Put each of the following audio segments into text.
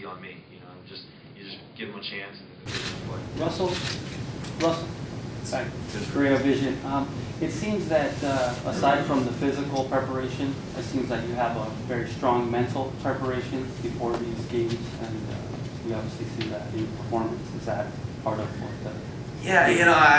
on me. You just give them a chance and they can play. Russell, sorry, career vision. It seems that aside from the physical preparation, it seems that you have a very strong mental preparation before these games, and we obviously see that in your performance. Is that part of what the... Yeah,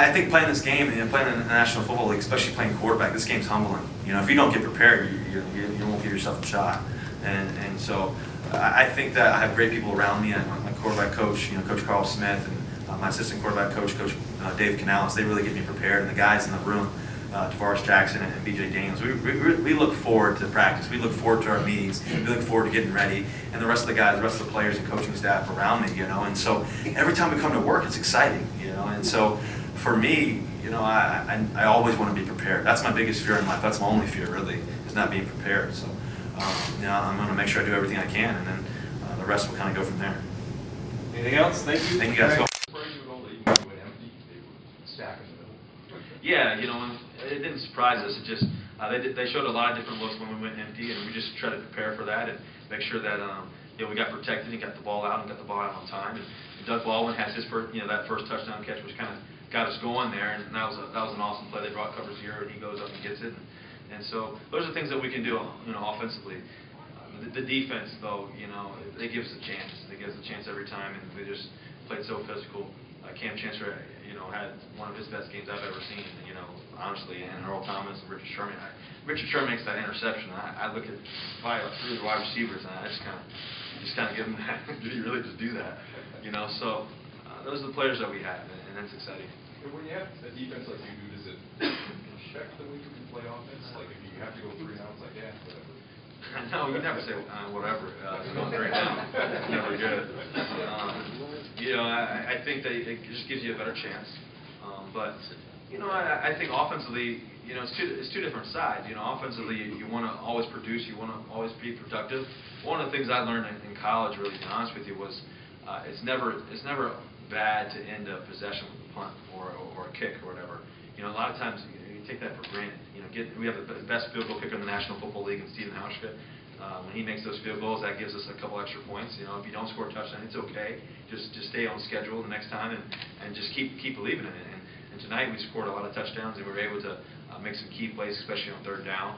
I think playing this game, playing in the National Football League, especially playing quarterback, this game's humbling. If you don't get prepared, you won't give yourself a shot. And so I think that I have great people around me. My quarterback coach, Coach Carl Smith, and my assistant quarterback coach, Coach Dave Canales, they really get me prepared. And the guys in the room, Tavares Jackson and BJ Daniels, we look forward to practice. We look forward to our meetings. We look forward to getting ready. And the rest of the guys, the rest of the players and coaching staff around me, And so every time we come to work, it's exciting, And so for me, I always want to be prepared. That's my biggest fear in life. That's my only fear, really, is not being prepared. So, I'm going to make sure I do everything I can, and then the rest will kind of go from there. Anything else? Thank you. Thank you, guys. Yeah, it didn't surprise us. It just they showed a lot of different looks when we went empty, and we just tried to prepare for that and make sure that we got protected and got the ball out on time. And Doug Baldwin has his first, that first touchdown catch, which kind of got us going there, and that was an awesome play. They brought cover 0, and he goes up and gets it. And so those are things that we can do, offensively. The defense, though, they give us a chance. They give us a chance every time, and they just played so physical. Cam Chancellor, had one of his best games I've ever seen, honestly, and Earl Thomas and Richard Sherman. Richard Sherman makes that interception. I look at probably 3 of the wide receivers, and I just kind of give them that. Do you really just do that? So those are the players that we have, and that's exciting. When you have a defense like you do, does it check the way you can play offense? Like if you have to go 3 and out, it's like, yeah, whatever. No, you never say whatever. Going 3 and out, it's never good. I think that it just gives you a better chance. But I think offensively, it's two different sides. Offensively, you want to always produce, you want to always be productive. One of the things I learned in college, really, to be honest with you, was it's never bad to end a possession with a punt or a kick or whatever. A lot of times you take that for granted. We have the best field goal kicker in the National Football League, in Stephen Hauschka. When he makes those field goals, that gives us a couple extra points. If you don't score a touchdown, it's okay. Just stay on schedule the next time and just keep believing in it. And tonight we scored a lot of touchdowns, and we were able to make some key plays, especially on 3rd down.